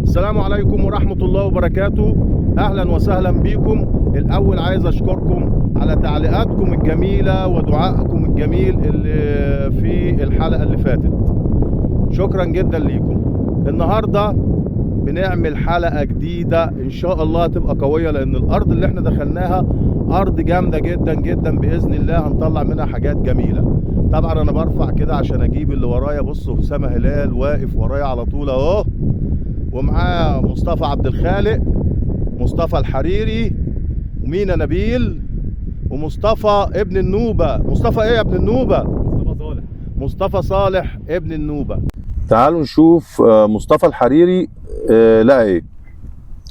السلام عليكم ورحمة الله وبركاته. أهلا وسهلا بكم. الأول عايز أشكركم على تعليقاتكم الجميلة ودعائكم الجميل اللي في الحلقة اللي فاتت. شكرا جدا ليكم. النهاردة بنعمل حلقة جديدة إن شاء الله تبقى قوية، لأن الأرض اللي احنا دخلناها أرض جامدة جدا جدا. بإذن الله هنطلع منها حاجات جميلة. طبعا أنا برفع كده عشان أجيب اللي ورايا. بصوا أسامة هلال واقف ورايا على طول أهو، ومعاه مصطفى عبد الخالق، مصطفى الحريري، ومينا نبيل، ومصطفى ابن النوبة. مصطفى ايه يا ابن النوبة؟ مصطفى صالح. مصطفى صالح ابن النوبة. تعالوا نشوف مصطفى الحريري لقى ايه.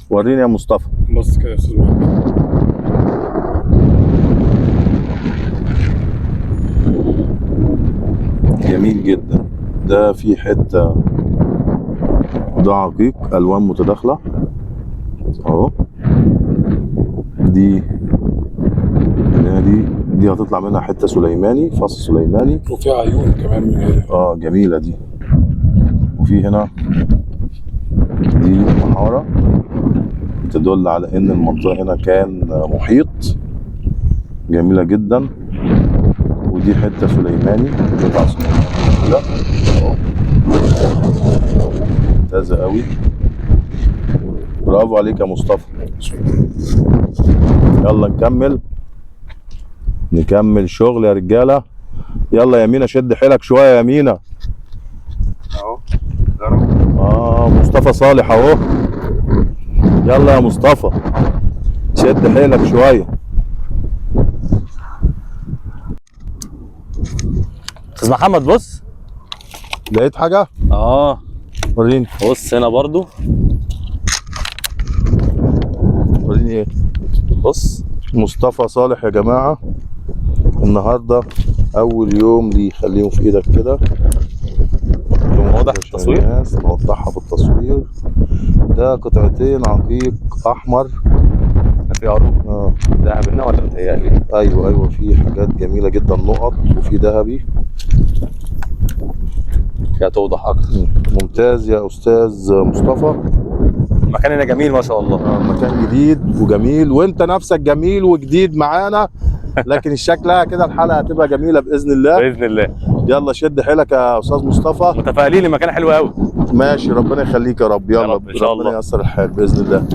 وريني يا مصطفى. بص كده يا استاذ محمد. جميل جدا. ده في حتة ده عقيق الوان متداخلة اهو. دي هتطلع منها حته سليماني، فص سليماني، وفي عيون كمان من هنا. جميله دي. وفي هنا دي محاره تدل على ان المنطقه هنا كان محيط. جميله جدا. ودي حته سليماني، قطعه سليماني كده اهو، ممتازه قوي. برافو عليك يا مصطفى. يلا نكمل شغل يا رجاله. يلا يا مينا شد حيلك شويه يا مينا اهو. مصطفى صالح اهو. يلا يا مصطفى شد حيلك شويه. استاذ محمد بص، لقيت حاجه؟ وريني. بص هنا برضو. وريني ايه؟ بص مصطفى صالح يا جماعه. النهارده اول يوم ليه. خليهم في ايدك كده. واضح في التصوير؟ الناس نوضحها في التصوير. ده قطعتين عقيق احمر. في عروق ذهب هنا ولا متهيألي؟ ايوه في حاجات جميله جدا، نقط وفي ذهبي. كده توضح اكتر. ممتاز يا استاذ مصطفى. المكان هنا جميل ما شاء الله. مكان جديد وجميل، وانت نفسك جميل وجديد معانا. لكن شكلها كده الحلقه هتبقى جميله باذن الله. باذن الله. يلا شد حيلك يا استاذ مصطفى. متفائلين المكان حلو قوي. ماشي، ربنا يخليك يا رب. يلا يا رب ان شاء الله. ربنا ييسر الحال باذن الله.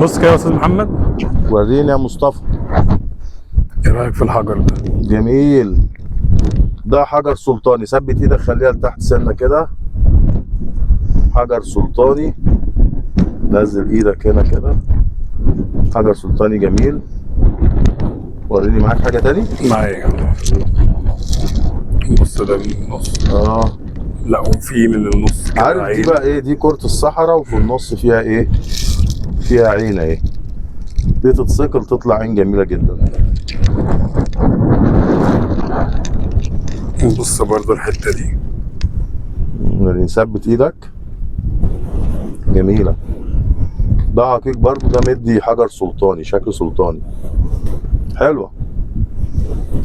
بص كده يا استاذ محمد. وريني يا مصطفى. ايه رايك في الحجر ده؟ جميل. ده حجر سلطاني. ثبت ايدك خليها لتحت سنه كده. حجر سلطاني. نزل ايدك هنا كده. حجر سلطاني جميل. وريني معاك حاجه تاني. معايا. بص ده من النص. لا، وفي من النص كده عارف دي بقى ايه؟ دي كرة الصحراء، وفي النص فيها ايه؟ فيها عين اهي. دي تتسقل تطلع عين جميله جدا. بص برضو الحته دي. ثبت ايدك. جميله. ده عقيق برضو. ده مدي حجر سلطاني، شكل سلطاني. حلوه.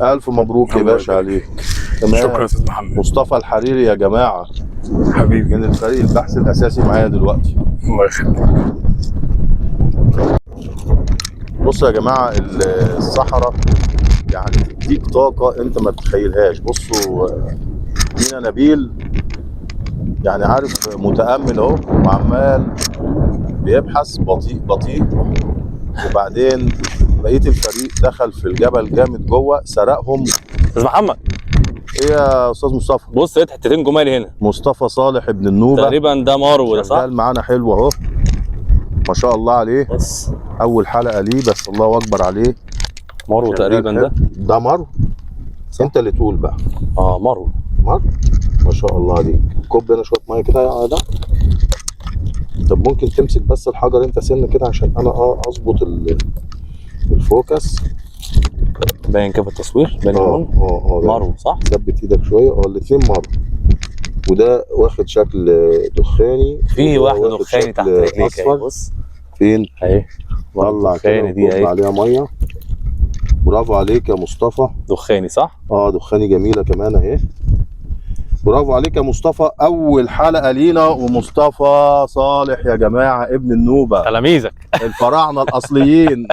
الف مبروك يا باشا عليك. شكرا يا استاذ محمد. مصطفى الحريري يا جماعه، حبيبي من الفريق البحث الاساسي معايا دلوقتي. الله يخليك. بصوا يا جماعه، الصحراء يعني تديك طاقه انت ما تتخيلهاش. بصوا مينا نبيل يعني عارف متامل اهو، وعمال بيبحث بطيء بطيء. وبعدين بقيه الفريق دخل في الجبل جامد جوه، سرقهم. استاذ محمد ايه يا استاذ مصطفى؟ بص لقيت حتتين جمال هنا. مصطفى صالح ابن النوبه تقريبا ده مارو ده صح؟ شغال معانا حلو اهو، ما شاء الله عليه. بص اول حلقه ليه بس، الله اكبر عليه. مارو تقريبا. ده مارو. انت اللي تقول بقى. مارو. ما شاء الله عليك. كوب هنا شويه ميه كده يا ده. طب ممكن تمسك بس الحجر انت سنه كده عشان انا اظبط الفوكس. باين كده في التصوير. باين مارو صح؟ ثبت ايدك شويه. الاثنين مارو. وده واخد شكل دخاني. في واحده دخاني تحت رجليك اهي. بص فين اهي. طلع كده دي اهي عليها ميه. برافو عليك يا مصطفى. دخاني صح؟ دخاني جميله كمان اهي. برافو عليك يا مصطفى، اول حلقه لينا، ومصطفى صالح يا جماعه ابن النوبه، تلاميذك الفراعنه الاصليين.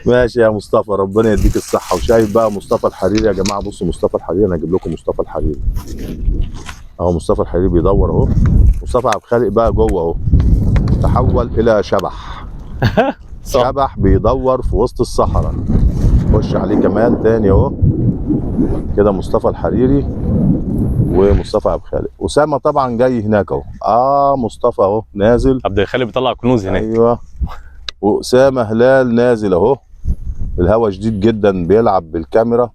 ماشي يا مصطفى، ربنا يديك الصحه. وشايف بقى مصطفى الحريري يا جماعه، بصوا مصطفى الحريري، انا هجيب لكم مصطفى الحريري اهو. مصطفى الحريري بيدور اهو. مصطفى عبد الخالق بقى جوه اهو، تحول الى شبح. شبح بيدور في وسط الصحراء. خش عليه كمان تاني اهو كده، مصطفى الحريري ومصطفى عبد الخالق. اسامه طبعا جاي هناك اهو. مصطفى اهو نازل. عبد الخالق بيطلع كنوز هناك. ايوه. واسامه هلال نازل اهو. الهوا شديد جدا، بيلعب بالكاميرا.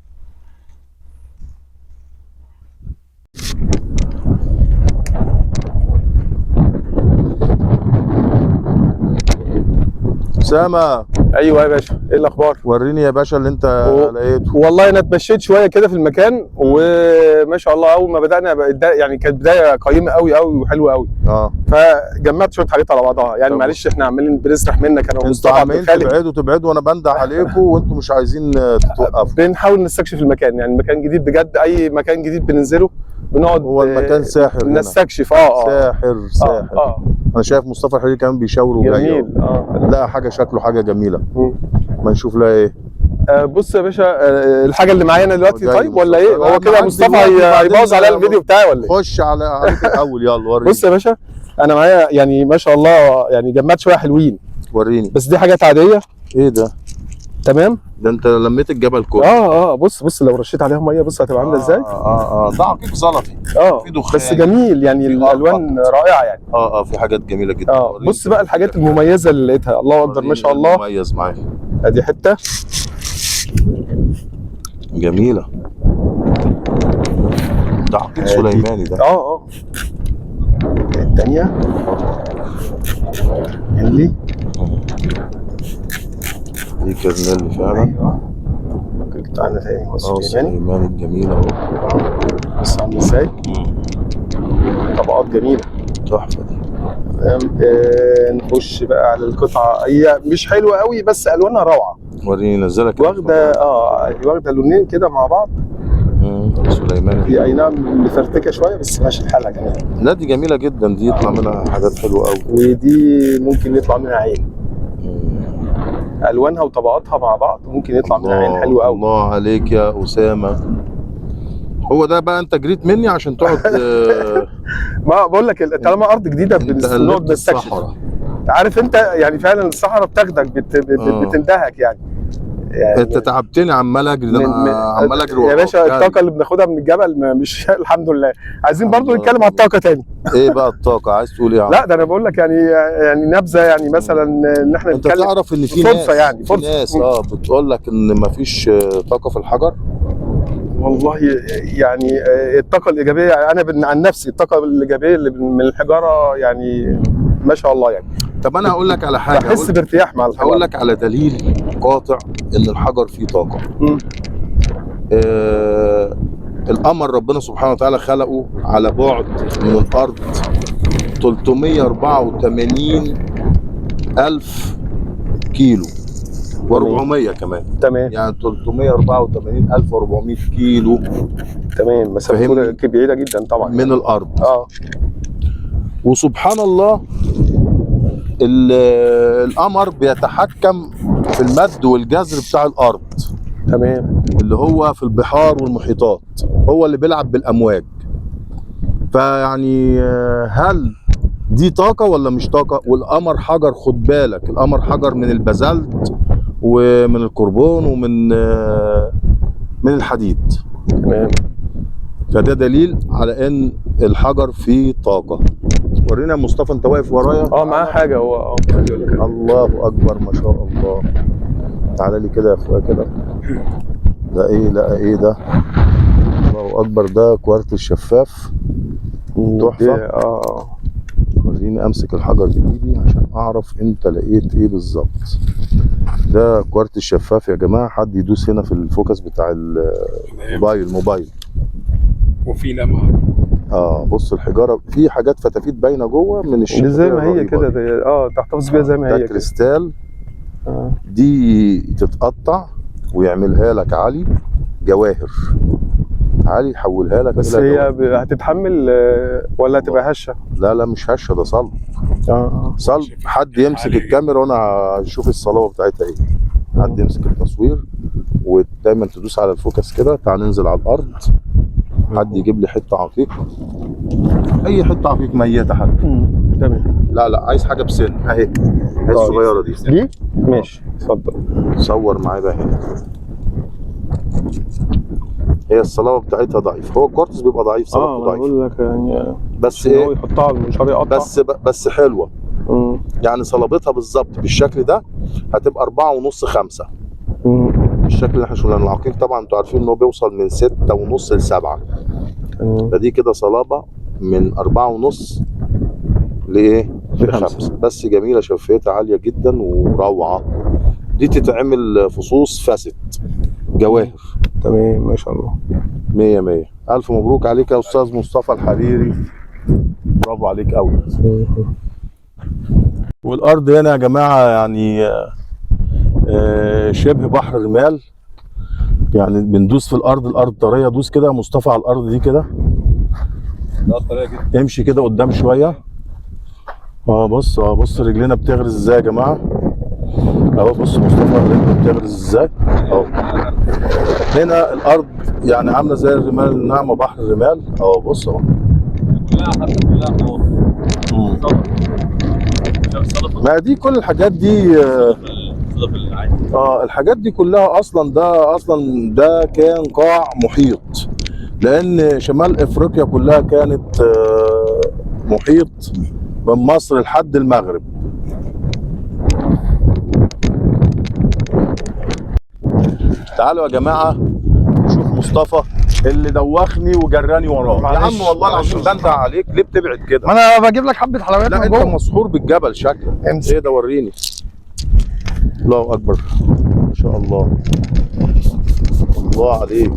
اسامه، ايوه يا باشا، ايه الاخبار؟ وريني يا باشا اللي انت لقيته. والله انا اتمشيت شويه كده في المكان، وما شاء الله اول ما بدانا يعني كانت بدايه قيمه قوي قوي وحلوه قوي. فجمعت شويه حاجات على بعضها يعني. معلش احنا عمالين بنسرح منك انا ومصطفى عبد الخالق. تبعدوا وانا بنده عليكم وانتم مش عايزين تتوقفوا. بنحاول نستكشف المكان يعني، المكان جديد بجد، اي مكان جديد بننزله بنقعد. هو المكان ساحر نستكشف. ساحر. انا شايف مصطفى الحريري كمان بيشاور وجاي. جميل. لا حاجه شكله حاجه جميله. ما نشوف لها ايه. بص يا باشا، الحاجه اللي معايا انا دلوقتي طيب ولا ايه؟ هو كده مصطفى هيبوظ عليا الفيديو بتاعي ولا ايه؟ خش عليك الاول يلا وريني. بص يا باشا، انا معايا يعني ما شاء الله يعني جمعت شويه حلوين. وريني. بس دي حاجات عاديه. ايه ده؟ تمام. ده انت لميت الجبل كله. بص لو رشيت عليهم ميه بص هتبقى عامله ازاي. ده عقيق زلطي. في دخان بس جميل يعني، الالوان رائعه يعني. في حاجات جميله جدا. بص بقى الحاجات المميزه اللي لقيتها، الله اكبر ما شاء الله. مميز معايا. ادي حته جميله. ده عقيق سليماني ده. الثانيه اللي دي كرنيل فعلا. ايوه بتاعنا تاني سليماني الجميل اهو. بص عامل ازاي، طبقات جميله تحفه دي. نخش بقى على القطعه، هي مش حلوه قوي بس الوانها روعه. وريني نزلك. واخده لونين كده مع بعض. سليماني هي اي نعم مفرتكه شويه بس ماشي الحالها جميله. لا دي جميله جدا، دي يطلع منها حاجات حلوه قوي. ودي ممكن يطلع منها عين. الوانها وطبقاتها مع بعض ممكن يطلع منها عين حلوه قوي. الله عليك يا اسامه. هو ده بقى انت جريت مني عشان تقعد. ما بقول لك طالما ارض جديده بنقعد نستكشف. عارف انت يعني فعلا الصحراء بتاخدك بتندهك يعني. انت تعبتني عمال اجري. عمال اجري يا باشا. الطاقه اللي بناخدها من الجبل مش الحمد لله. عايزين برضو نتكلم على الطاقه تاني. ايه بقى الطاقه؟ عايز تقول ايه؟ لا ده انا بقول لك يعني نبذه يعني، مثلا ان احنا انت تعرف ان في فرصه يعني ناس بتقول لك ان مفيش طاقه في الحجر. والله يعني الطاقه الايجابيه، انا عن نفسي الطاقه الايجابيه اللي من الحجاره يعني ما شاء الله يعني. طب انا هقول لك على حاجه، بحس بارتياح مع الحجر. هقول لك على دليل قاطع ان الحجر فيه طاقه. القمر ربنا سبحانه وتعالى خلقه على بعد من الارض 384,000 كيلو و400 كمان. تمام. يعني 384,400 كيلو. تمام. مسافه بعيده جدا طبعا من الارض. وسبحان الله القمر بيتحكم في المد والجزر بتاع الارض. تمام. اللي هو في البحار والمحيطات، هو اللي بيلعب بالامواج. فيعني هل دي طاقه ولا مش طاقه؟ والقمر حجر، خد بالك القمر حجر من البازلت ومن الكربون ومن الحديد. تمام. فده دليل على ان الحجر فيه طاقه. ورينا يا مصطفى، انت واقف ورايا. معاه حاجه هو. الله اكبر ما شاء الله. تعالى لي كده يا اخويا كده. ده ايه؟ لا ايه ده؟ الله اكبر. ده كوارت الشفاف تحفه. وريني امسك الحجر بايدي عشان اعرف انت لقيت ايه بالظبط. ده كوارت الشفاف يا جماعه. حد يدوس هنا في الفوكس بتاع الموبايل. وفي لمعه. بص الحجاره في حاجات فتافيت باينه جوه من الشفاف زي ما هي كده. تحتفظ بيها زي ما هي كده. كريستال. دي تتقطع ويعملها لك علي جواهر. تعالي حولها لك بس هي هتتحمل ولا هتبقى هشه؟ لا مش هشه، ده صلب. صلب. حد يمسك الكاميرا وانا هشوف الصلابه بتاعتها ايه. حد يمسك التصوير ودايما تدوس على الفوكس كده. تعال ننزل على الارض. حد يجيب لي حته عقيق، اي حته عقيق ميته حتى. تمام. لا عايز حاجه بسن اهي الصغيره دي. ماشي اتفضل. صور معايا بقى هنا. هي الصلابه بتاعتها ضعيف. هو الكوارتز بيبقى ضعيف، صلابته ضعيف. بقول لك يعني بس ايه، هو يحطها على المنشار يقطع. بس حلوه. يعني صلابتها بالظبط بالشكل ده هتبقى 4.5 5. الشكل اللي احنا شفناه. العقيق طبعا انتوا عارفين ان هو بيوصل من 6.5 ل 7. فدي كده صلابه من 4.5 لايه؟ ل5. بس جميله، شفافيتها عاليه جدا وروعه. دي تتعمل فصوص فاسد جواهر. تمام ما شاء الله. 100 100. الف مبروك عليك يا استاذ مصطفى الحريري، برافو عليك قوي. والارض هنا يا جماعه يعني شبه بحر رمال. يعني بندوس في الارض طريه. دوس كده يا مصطفى على الارض دي كده. لا طريه جدا. امشي كده قدام شويه. بص رجلنا بتغرز ازاي يا جماعه. اهو بص مصطفى رجله بتغرز ازاي اهو. هنا الارض يعني عامله زي الرمال الناعمه، بحر الرمال اهو. بص اهو ما دي كل الحاجات دي. الحاجات دي كلها اصلا ده كان قاع محيط، لان شمال افريقيا كلها كانت محيط من مصر لحد المغرب. تعالوا يا جماعه شوف مصطفى اللي دوخني وجراني وراه. يا عم والله العظيم بندع عليك، ليه بتبعد كده؟ ما انا بجيب لك حبه حلويات. لا انت مسحور بالجبل شكلك. ايه ده؟ وريني. الله اكبر ما شاء الله. الله عليك.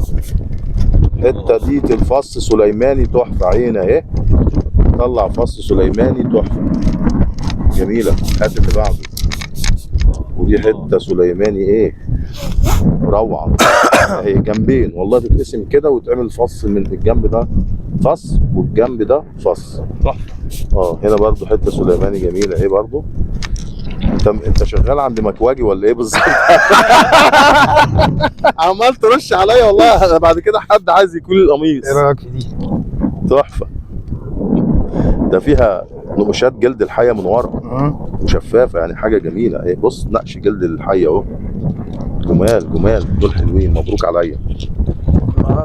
الحته دي الفص سليماني تحفه. عين اهي طلع فص سليماني تحفه جميله. هات اللي بعده. ودي حته سليماني ايه روعه. اهي جنبين والله تتقسم كده وتعمل فص من الجنب ده فص والجنب ده فص تحفه. هنا برضو حته سليماني جميله اهي برضو. انت شغال عند مكواجي ولا ايه بالظبط؟ عمال ترش عليا والله. بعد كده حد عايز يكون القميص. ايه رايك في دي؟ تحفه. ده فيها نقوشات جلد الحيه من ورا وشفافه، يعني حاجه جميله. اهي بص نقش جلد الحيه اهو. جمال دول حلوين. مبروك عليا.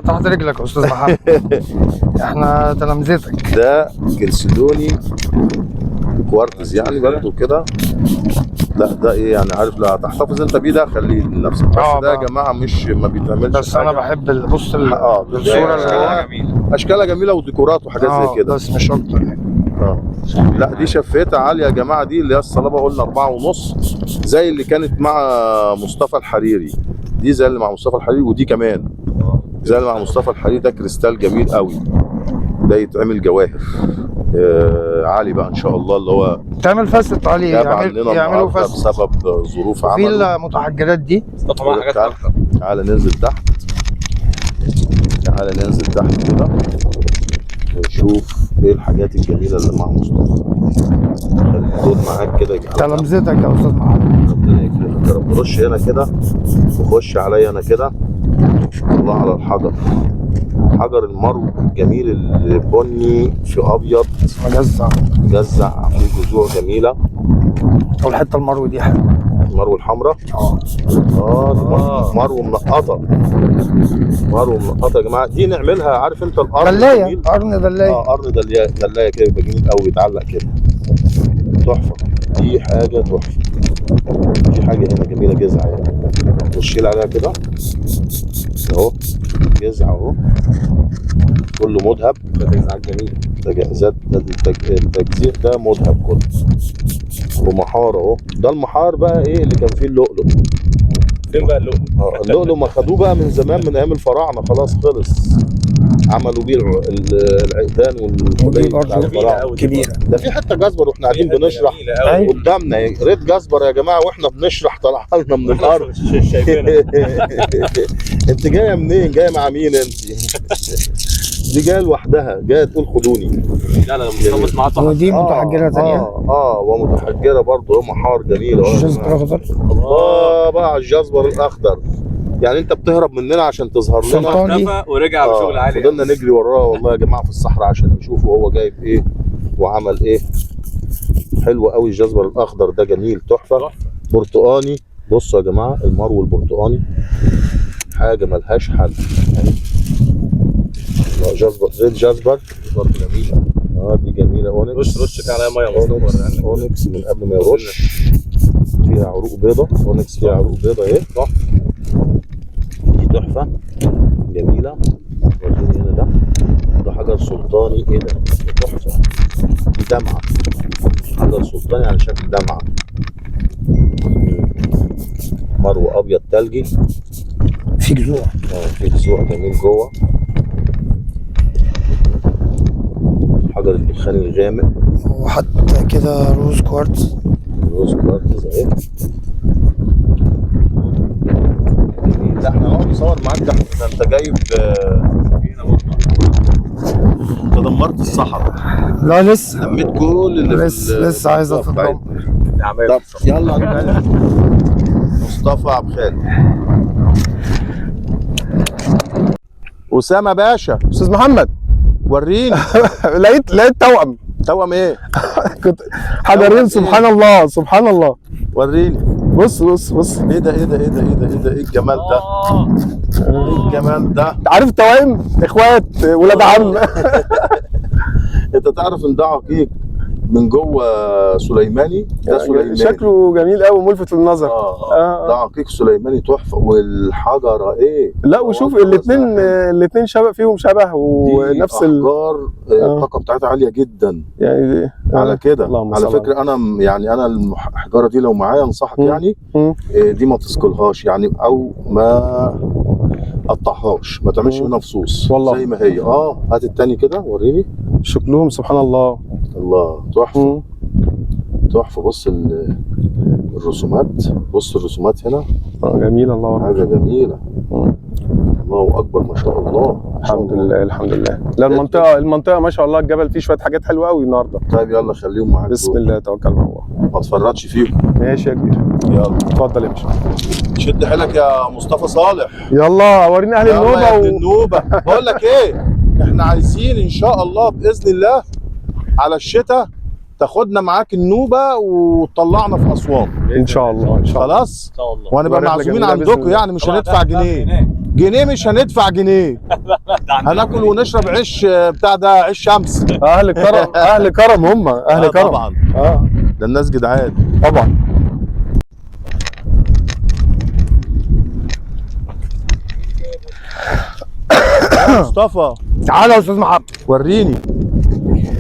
تحت رجلك يا استاذ محمد. احنا تلامذتك. ده كلسيدوني كوارتز يعني برضه كده. لا ده ايه يعني، عارف، لا تحتفظ انت بيه ده خليه لنفسك. بس ده يا جماعه مش ما بيتعملش. بس انا بحب بص الصوره اشكالها جميله وديكورات وحاجات زي كده، بس مش اكتر يعني. لا دي شفيتها عاليه يا جماعه. دي اللي هي الصلابه قلنا 4.5 زي اللي كانت مع مصطفى الحريري. دي زي اللي مع مصطفى الحريري، ودي كمان زي اللي مع مصطفى الحريري. ده كريستال جميل قوي. ده يتعمل جواهر عالي بقى ان شاء الله. اللي هو تعمل فاسد عليه يعملوا فاسد بسبب ظروف عمل. في المتحجرات دي طبعا حاجات. تعالى ننزل تحت. كده ونشوف ايه الحاجات الجميله اللي مع مصطفى. خلي الدور معاك كده. تلامذتك يا استاذ محمد. ربنا يكرمك يا رب. رش هنا كده وخش عليا انا كده. الله على الحجر. حجر المرو الجميل البني في ابيض مجزع فيه جذوع جميله. والحته المرو دي حلوه. المرو الحمراء مرو منقطه. يا جماعه. دي نعملها، عارف انت القرن دلايه. قرن دلايه كده يبقى جميل قوي بيتعلق كده تحفه. دي حاجه تحفه. في حاجه هنا جميله جزعه يعني. وشيل عليها كده اهو. جزعه اهو كله مذهب. ده جزعه جميله. التجزيع ده مذهب كله. ومحار اهو. ده المحار بقى ايه اللي كان فيه اللؤلؤ. فين بقى اللؤلؤ؟ اللؤلؤ ما خدوه بقى من زمان من ايام الفراعنه. خلاص خلص. عملوا بيه العقدان ودي والحلي برضه كبيره. ده في حته جزبر واحنا قاعدين بنشرح قدامنا ريت جزبر يا جماعه، واحنا بنشرح طلع لنا من الارض. انت جايه منين؟ جايه مع مين انت؟ دي جايه لوحدها، جايه تقول خدوني. لا لا مصمت معاها طبعا. ودي متحجره ثانيه. ومتحجره برضه، محار جميله. الجزبر اخضر. الله بقى على الجزبر الاخضر. يعني انت بتهرب مننا عشان تظهر لنا. سلطاني ورجع بشغل عالي. فضلنا نجري وراه والله يا جماعه في الصحراء عشان نشوفه هو جايب ايه وعمل ايه. حلو قوي الجزبر الاخضر ده، جميل تحفه. برتقاني، بصوا يا جماعه المرو البرتقاني حاجه ملهاش حل. جزبر زيت جزبر برضه جميله. دي جميله. اونكس رش كده عليها ميه مصفر. اونكس من قبل ما يرش. فيها عروق بيضه. اونكس فيها عروق بيضه اهي. دي تحفه جميله. وريني هنا ده حجر سلطاني. ايه ده؟ تحفه. دي دمعه، حجر سلطاني على شكل دمعه. مرو ابيض ثلجي. في جذوع. في جذوع جميل جوه. حجر الدخان الغامق. وحتى كده روز كوارتز. روز كوارتز اهي. لا احنا هنقعد نصور معاك. ده انت جايب انت دمرت الصحراء. لا لسه لميت كل اللي لسه عايزه تتدمر. طب يلا نكلم مصطفى عبد الخالق. اسامه باشا. استاذ محمد وريني. لقيت توأم. توأم ايه؟ كنت حجرين. سبحان الله سبحان الله. وريني. بص بص بص. ايه ده؟ ايه ده؟ ايه ده؟ ايه ده؟ ايه ده؟ ايه الجمال ده؟ ايه الجمال ده؟ عارف توائم اخوات ولاد عم. انت تعرف ان ده عقيق من جوه سليماني. ده سليماني شكله جميل قوي ملفت للنظر. ده عقيق سليماني تحفه. والحجره ايه؟ لا وشوف الاثنين شبه فيهم شبه ونفس الاحجار. الطاقه بتاعتها عاليه جدا يعني على كده. على فكره انا يعني انا الحجاره دي لو معايا انصحك يعني دي ما تسكلهاش يعني، او ما قطعهاش، ما تعملش منها فصوص والله زي ما هي. هات التاني كده وريني. شكلهم سبحان الله. الله تحفه. تحفه. بص الرسومات. بص الرسومات هنا جميله. الله حاجه جميله. الله اكبر ما شاء الله. الحمد لله الحمد لله. لا المنطقه ما شاء الله الجبل فيه شويه حاجات حلوه قوي النهارده. طيب يلا خليهم معاك. بسم الله توكل على الله. ما تفرطش فيهم. ماشي يا كبير. يلا اتفضل يا باشا. شد حيلك يا مصطفى صالح. يلا ورينا اهل النوبه. يا النوبه. بقول لك ايه، احنا عايزين ان شاء الله باذن الله على الشتاء تاخدنا معاك النوبه وتطلعنا في اسوان ان شاء الله. ان شاء الله خلاص. وهنبقى معزومين عندكم يعني. مش هندفع جنيه مش هندفع جنيه. هناكل ونشرب عيش بتاع ده، عيش شمس. اهل كرم. اهل كرم هم اهل كرم طبعا. ده الناس جدعان طبعا. مصطفى تعالى يا استاذ محمد وريني.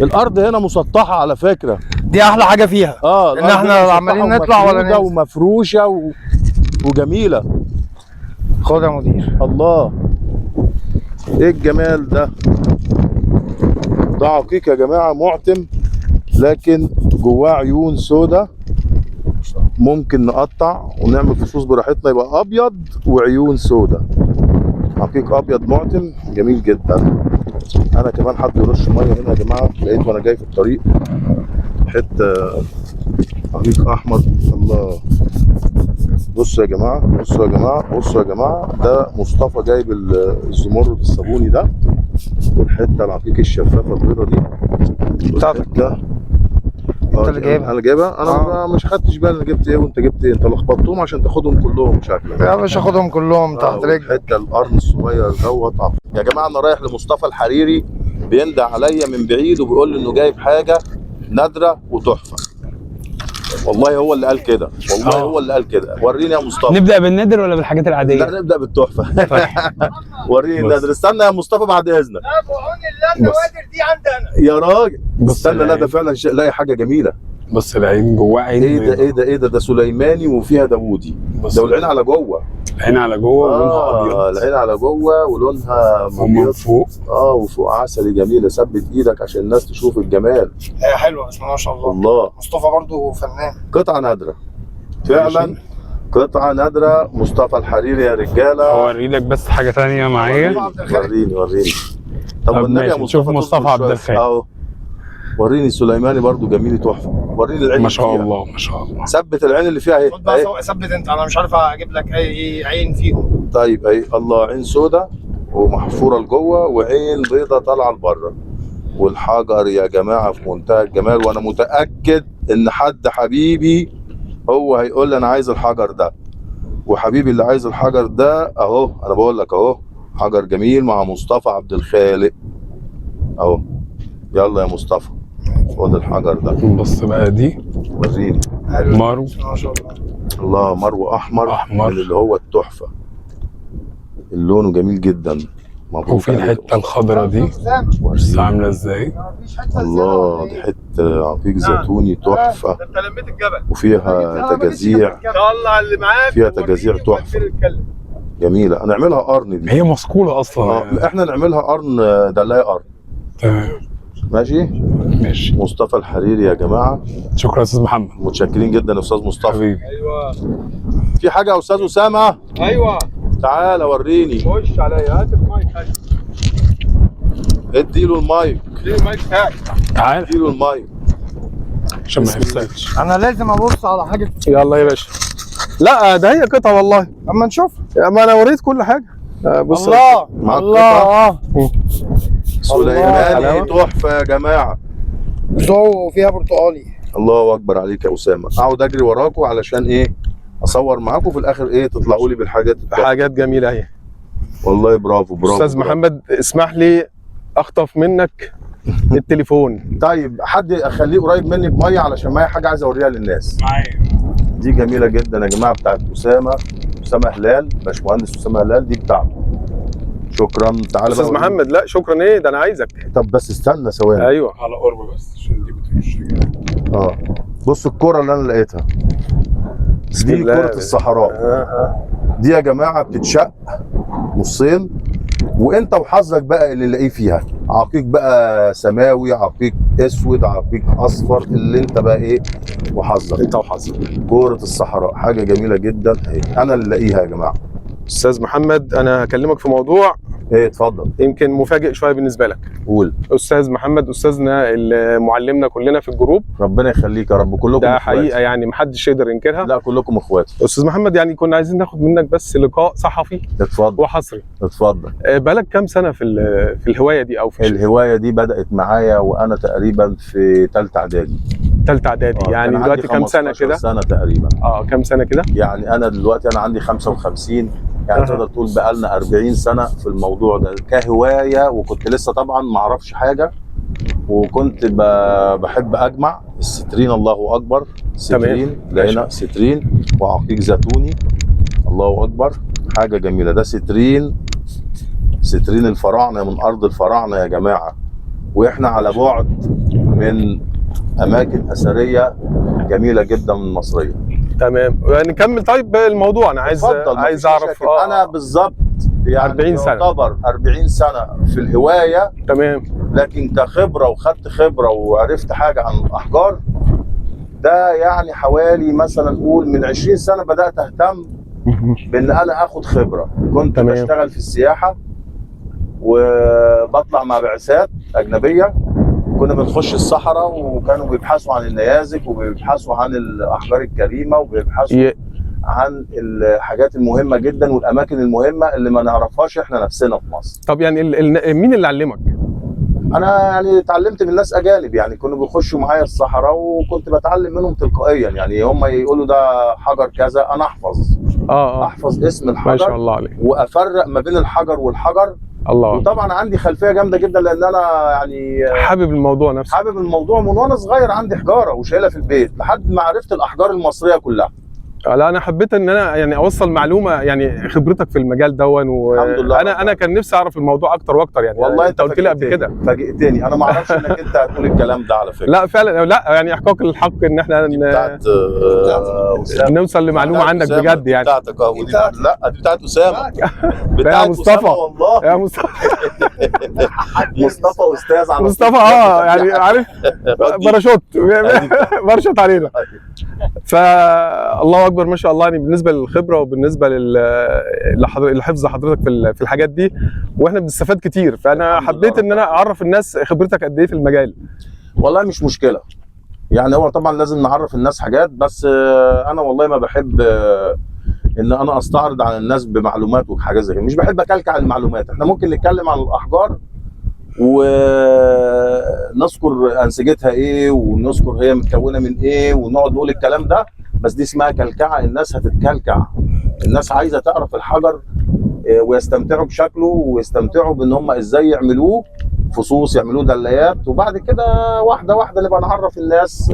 الارض هنا مسطحه على فكره. دي احلى حاجه فيها. ان احنا عمالين نطلع ولا ننزل. ومفروشه وجميله. خد يا مدير. الله ايه الجمال ده. ده عقيق يا جماعه معتم، لكن جواه عيون سودا. ممكن نقطع ونعمل فصوص براحتنا، يبقى ابيض وعيون سودا. عقيق ابيض معتم جميل جدا. انا كمان حد يرش ميه هنا يا جماعه. لقيت وانا جاي في الطريق حته عقيق احمر. الله. بصوا يا جماعه. بصوا يا جماعه. بصوا يا جماعه. ده مصطفى جايب الزمرد الصابوني ده، والحته العقيق الشفافه البيضه دي بتاعتك. انت اللي جايبها. انا جايبها. انا مش خدتش بالي انا جبت ايه وانت جبت ايه. انت لخبطتهم عشان تاخدهم كلهم شكلك. يا باشا خدهم كلهم تحت رجلك. الحته القرن الصغير دوت. يا جماعه انا رايح لمصطفى الحريري، بينده عليا من بعيد وبيقول لي انه جايب حاجه نادره وتحفه. والله هو اللي قال كده. والله هو اللي قال كده. وريني يا مصطفى. نبدا بالنادر ولا بالحاجات العاديه؟ لا نبدا بالتحفه. وريني النادر. استنى يا مصطفى بعد اذنك. لا بعون الله النوادر دي عندنا يا راجل استنى. لا ده فعلا لاقي حاجه جميله. بص العين جواه عين ايه ده بيضة. ايه ده ايه ده سليماني وفيها داوودي. بص ده العين على جوه. العين على جوه ولونها ابيض العين على جوه ولونها ومن ابيض. فوق وفوق عسلي جميله. ثبت ايدك عشان الناس تشوف الجمال. هي حلوه بسم الله ما شاء الله. الله. مصطفى برضو فنان. قطعه نادره فعلا. قطعه نادره. مصطفى الحريري يا رجاله. اوري لك بس حاجه ثانيه معايا. وريني. طب طب والنبي يا ماشي، نشوف مصطفى مصطفى تصبر عبد شوية. الخالق. اهو. وريني سليماني برضو جميل تحفه. وريني العين ما شاء اللي فيها. الله ما شاء الله. ثبت العين اللي فيها اهي. خد بقى ثبت انت، انا مش عارف اجيب لك اي عين فيهم. طيب اهي. الله. عين سودة ومحفوره لجوه وعين بيضه طالعه لبره. والحجر يا جماعه في منتهى الجمال. وانا متاكد ان حد حبيبي هو هيقول لي انا عايز الحجر ده. وحبيبي اللي عايز الحجر ده اهو. انا بقول لك اهو حجر جميل مع مصطفى عبد الخالق اهو. يلا يا مصطفى خد الحجر ده. بص بقى دي وريني. مرو. ما شاء الله. الله. مرو احمر أحمر. من اللي هو التحفه. اللون جميل جدا. مبروك وفي عليك. الحته الخضراء دي بص وريني. عامله ازاي. الله. دي حته عقيق زيتوني تحفه. انت لميت الجبل. وفيها تجازيع. طلع اللي معاك. فيها تجازيع تحفه جميله. هنعملها قرن دي. هي مسكوله اصلا. احنا نعملها قرن. دلاية قرن. تمام ماشي. ماشي. مصطفى الحريري يا جماعه. شكرا يا استاذ محمد. متشكرين جدا يا استاذ مصطفى. حبيبي. ايوه في حاجه يا استاذ اسامه؟ ايوه. تعالى وريني. خش عليا هات المايك. اديله المايك. اديله المايك بتاعك. تعال اديله المايك. عشان ما يفسدش. انا لازم ابص على حاجه. يلا يا باشا. لا ده هي قطعه والله. اما نشوف. ما انا وريت كل حاجه. بص. الله معاك الله. سليماني تحفه يا جماعه. ذوق فيها برتقالي. الله اكبر عليك يا اسامه. اقعد اجري وراكم علشان ايه؟ اصور معاكم في الاخر ايه؟ تطلعوا لي بالحاجات التحفة. حاجات جميله اهي. والله برافو. استاذ محمد اسمح لي اخطف منك التليفون. طيب حد اخليه قريب مني بميه علشان معايا حاجه عايز اوريها للناس. معايا. دي جميله جدا يا جماعه بتاعت اسامه هلال. باشمهندس اسامه هلال دي بتاعته. شكرا. تعالى استاذ بقى محمد لا شكرا. ايه ده انا عايزك. طب بس استنى ثواني. ايوه على قرب بس عشان دي بتمشي. بص الكرة اللي انا لقيتها بسم دي الله. كرة الصحراء. دي يا جماعة بتتشق نصين وانت وحظك بقى اللي لاقيه فيها. عقيق بقى سماوي، عقيق اسود، عقيق اصفر، اللي انت بقى ايه وحظك. انت وحظك. كرة الصحراء حاجة جميلة جدا اهي. انا اللي لاقيها يا جماعة. استاذ محمد انا هكلمك في موضوع ايه اتفضل. يمكن مفاجئ شويه بالنسبه لك. قول. استاذ محمد استاذنا اللي معلمنا كلنا في الجروب. ربنا يخليك يا رب. كلكم ده اخواتي. حقيقه يعني محدش يقدر ينكرها. لا كلكم اخواتي. استاذ محمد يعني كنا عايزين ناخد منك بس لقاء صحفي اتفضل. وحصري. اتفضل. بقالك كام سنه في الهوايه دي او في الهواية دي بدأت معايا وانا تقريبا في ثالثة اعدادي. ثالثه اعدادي يعني كان دلوقتي عندي كام سنه 15 كده؟ سنة تقريبا. كام سنه كده؟ يعني انا دلوقتي انا عندي 55 يعني تقدر تقول بقالنا 40 سنه في الموضوع ده كهوايه. وكنت لسه طبعا ما اعرفش حاجه وكنت بحب اجمع السترين. الله اكبر. سترين لقينا سترين وعقيق زيتوني. الله اكبر. حاجه جميله. ده سترين الفراعنه من ارض الفراعنه يا جماعه. واحنا على بعد من اماكن اثريه جميله جدا مصريه. تمام نكمل. طيب الموضوع انا عايز اعرف. انا بالظبط يعني 40 سنه يعتبر 40 سنه في الهوايه. تمام. لكن كخبره وخدت خبره وعرفت حاجه عن الاحجار ده يعني حوالي مثلا نقول من 20 سنه بدات اهتم بان انا اخد خبره. كنت تمام. بشتغل في السياحه وبطلع مع بعثات اجنبيه. كنا بنخش الصحراء وكانوا بيبحثوا عن النيازك وبيبحثوا عن الاحجار الكريمه وبيبحثوا عن الحاجات المهمه جدا والاماكن المهمه اللي ما نعرفهاش احنا نفسنا في مصر. طب يعني مين اللي علمك؟ انا يعني اتعلمت من ناس اجانب. يعني كانوا بيخشوا معايا الصحراء وكنت بتعلم منهم تلقائيا. يعني هم يقولوا ده حجر كذا انا احفظ. احفظ اسم الحجر. ما شاء الله عليك. وافرق ما بين الحجر والحجر. الله. وطبعا عندي خلفيه جامده جدا لان انا يعني حابب الموضوع نفسه. حابب الموضوع من وانا صغير. عندي حجاره وشايلها في البيت لحد ما عرفت الاحجار المصريه كلها. لا انا حبيت ان انا يعني اوصل معلومه، يعني خبرتك في المجال دون، الحمد لله. انا كان نفسي اعرف الموضوع اكتر واكتر يعني. والله انت قلت لي قبل كده. فاجئتني، انا ما اعرفش انك انت هتقول الكلام ده على فكره. لا فعلا، لا يعني احقاق الحق ان احنا بتاعت نوصل لمعلومه عنك بجد يعني. بتاعتك لا دي بتاعت اسامه. يا بتاعت مصطفى أسامة والله. يا مصطفى مصطفى استاذ على مصطفى يعني عارف باراشوت باراشوت علينا. فالله اكبر ما شاء الله يعني بالنسبه للخبره وبالنسبه لحفظ حضرتك في الحاجات دي، واحنا بنستفاد كتير. فانا حبيت ان انا اعرف الناس خبرتك قد ايه في المجال. والله مش مشكله يعني، هو طبعا لازم نعرف الناس حاجات، بس انا والله ما بحب ان انا استعرض على الناس بمعلومات وحاجات زي كده، مش بحب اكلكع المعلومات. احنا ممكن نتكلم عن الاحجار ونذكر انسجتها ايه، ونذكر هي متكونه من ايه، ونقعد نقول الكلام ده، بس دي اسمها كلكعه. الناس هتتكلكع، الناس عايزه تعرف الحجر ويستمتعوا بشكله، ويستمتعوا بان هم ازاي يعملوه فصوص، يعملوه دلايات، وبعد كده واحده واحده نبقى نعرف الناس.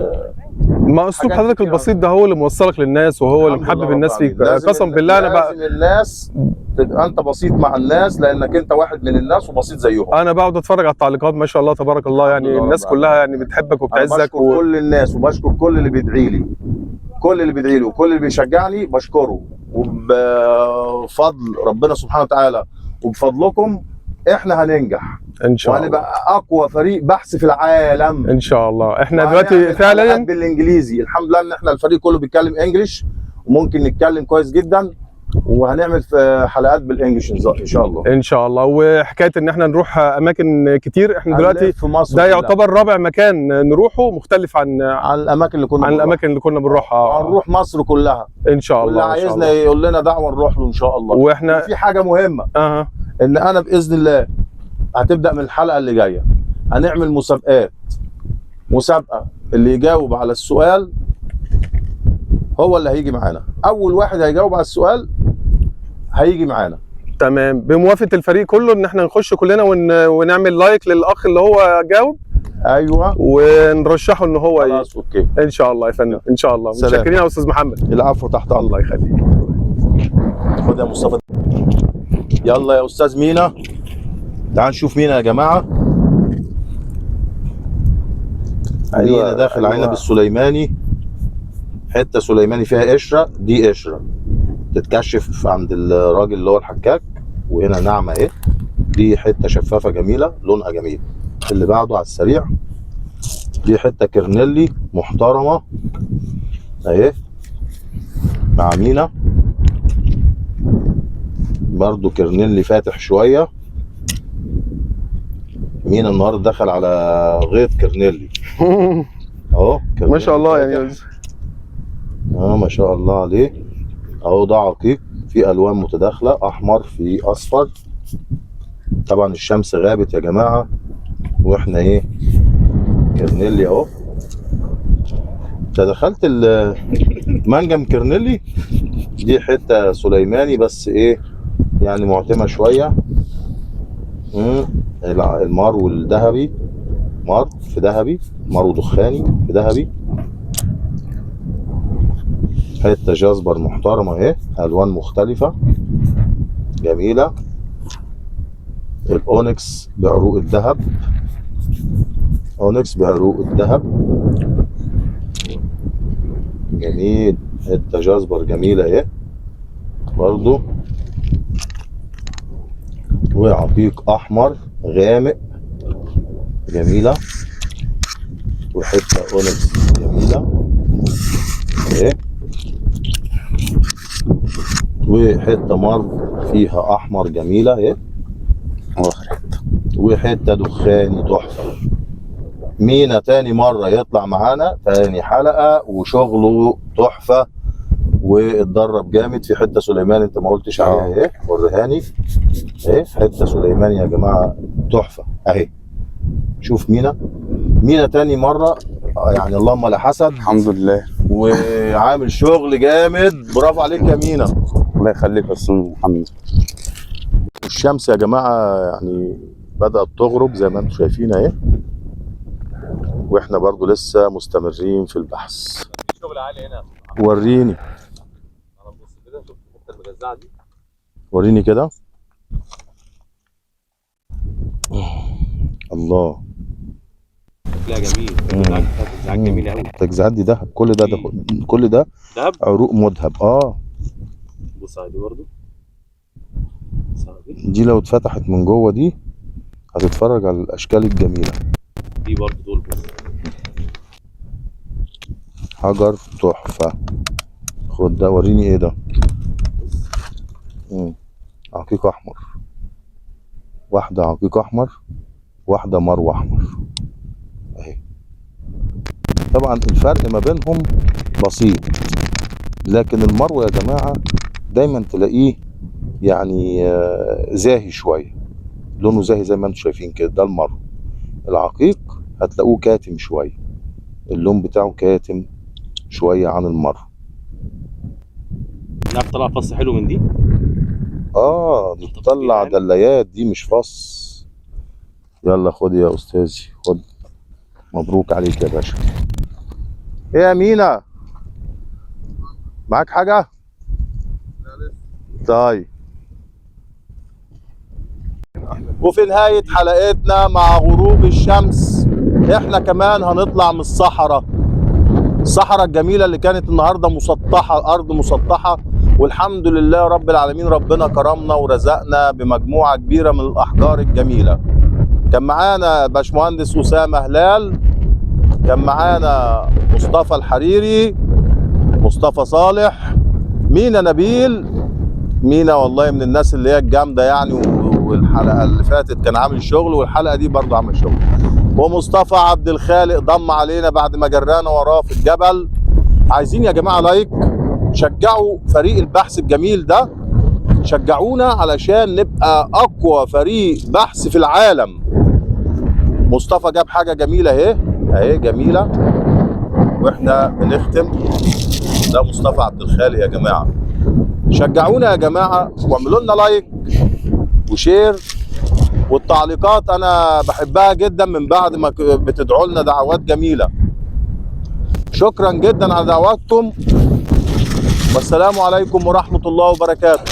ما اسلوب حضرتك البسيط ده هو اللي موصلك للناس، وهو اللي محبب الناس فيك. قسم بالله انا بقى لازم الناس تبقى انت بسيط مع الناس، لانك انت واحد من الناس وبسيط زيهم. انا بقعد اتفرج على التعليقات ما شاء الله تبارك الله، يعني الناس كلها يعني بتحبك وبتعزك. بشكر كل الناس، وبشكر كل اللي بيدعي لي، كل اللي بيدعي لي وكل اللي بيشجعني بشكره، وبفضل ربنا سبحانه وتعالى وبفضلكم احنا هننجح ان شاء الله، وهنبقى اقوى فريق بحث في العالم ان شاء الله. احنا دلوقتي فعلا بالانجليزي الحمد لله ان احنا الفريق كله بيتكلم انجلش، وممكن نتكلم كويس جدا، وهنعمل في حلقات بالانجلش ان شاء الله. ان شاء الله. وحكايه ان احنا نروح اماكن كتير، احنا دلوقتي في مصر ده يعتبر رابع مكان نروحه مختلف عن الاماكن اللي كنا الاماكن اللي كنا بنروحها. هنروح مصر كلها ان شاء الله. واللي عايزنا يقول لنا دعوه نروح له ان شاء الله. واحنا في حاجه مهمه ان انا باذن الله هتبدا من الحلقه اللي جايه هنعمل مسابقات. مسابقه اللي يجاوب على السؤال هو اللي هيجي معانا، اول واحد هيجاوب على السؤال هيجي معانا. تمام، بموافقه الفريق كله ان احنا نخش كلنا ونعمل لايك للاخ اللي هو جاوب. ايوه، ونرشحه ان هو خلاص اوكي ان شاء الله يا فندم. ان شاء الله. متشكرين يا استاذ محمد. العفو، تحت الله يخليك. خد يا مصطفى. يلا يا استاذ مينا، تعال نشوف مينا يا جماعه. مينا داخل عنب السليماني، حته سليماني فيها قشره، دي قشره تتكشف عند الراجل اللي هو الحكاك، وهنا ناعمه اهي، دي حته شفافه جميله لونها جميل. اللي بعده على السريع، دي حته كرنيلي محترمه اهي مع مينا، برضو كرنيلي فاتح شويه. مينا النهارده دخل على غيط كرنيلي اهو ما شاء الله يعني. ما شاء الله عليه اهو. ده عقيق في الوان متداخله، احمر في اصفر. طبعا الشمس غابت يا جماعه، واحنا ايه كرنيلي اهو. انت دخلت المنجم كرنيلي، دي حته سليماني بس ايه يعني معتمه شويه. المار والذهبي، مار في ذهبي، مار ودخاني في ذهبي. حته جاسبر محترمه اهي، الوان مختلفه جميله. الاونكس بعروق الذهب، اونكس بعروق الذهب جميل. حته جاسبر جميله اهي برضو. وعقيق احمر غامق جميله، وحته اونكس جميله اهي، وحته مر فيها احمر جميله اهي، وحته دخاني تحفه. مينا تاني مره يطلع معانا، تاني حلقه وشغله تحفه واتدرب جامد في حته سليمان انت ما قلتش عليها اهي، وريهاني اهي. حته سليمان يا جماعه تحفه اهي. شوف مينا تاني مره يعني، اللهم لا حسد، الحمد لله، وعامل شغل جامد. برافو عليك يا مينا، الله يخليك يا استاذ محمد. الشمس يا جماعه يعني بدات تغرب زي ما انتم شايفين اهي، واحنا برضو لسه مستمرين في البحث. شغل عالي هنا. وريني وريني كده. الله، لا جميل. تجزعات جميله قوي. التجزيعات دي دهب. كل ده دهب عروق مذهب. بص على دي برضه. دي لو اتفتحت من جوه دي هتتفرج على الاشكال الجميله دي برضه. دول بص حجر تحفه. خد ده، وريني ايه ده. عقيق احمر. واحده عقيق احمر، واحده مرو احمر اهي. طبعا الفرق ما بينهم بسيط، لكن المرو يا جماعه دايما تلاقيه يعني زاهي شويه، لونه زاهي زي ما انتم شايفين كده. ده المرو. العقيق هتلاقوه كاتم شويه، اللون بتاعه كاتم شويه عن المرو. لا طلع فص حلو من دي. دي بتطلع دليات، دي مش فص. يلا خد يا استاذي، خد. مبروك عليك يا باشا. ايه يا مينا، معاك حاجه؟ طيب. وفي نهاية حلقتنا مع غروب الشمس احنا كمان هنطلع من الصحراء الجميلة اللي كانت النهاردة مسطحة، أرض مسطحة، والحمد لله رب العالمين ربنا كرمنا ورزقنا بمجموعة كبيرة من الأحجار الجميلة. كان معانا باشمهندس أسامة هلال، كان معانا مصطفى الحريري، مصطفى صالح، مينا نبيل. مينا والله من الناس اللي هي الجامدة يعني، والحلقة اللي فاتت كان عامل شغل، والحلقة دي برضه عامل شغل. ومصطفى عبد الخالق ضم علينا بعد ما جرانا وراه في الجبل. عايزين يا جماعة لايك، شجعوا فريق البحث الجميل ده، شجعونا علشان نبقى أقوى فريق بحث في العالم. مصطفى جاب حاجة جميلة اهي جميلة، واحنا بنختم. ده مصطفى عبد الخالق يا جماعة. شجعونا يا جماعة واعملوا لنا لايك وشير، والتعليقات انا بحبها جدا من بعد ما بتدعوا لنا دعوات جميلة. شكرا جدا على دعواتكم، والسلام عليكم ورحمة الله وبركاته.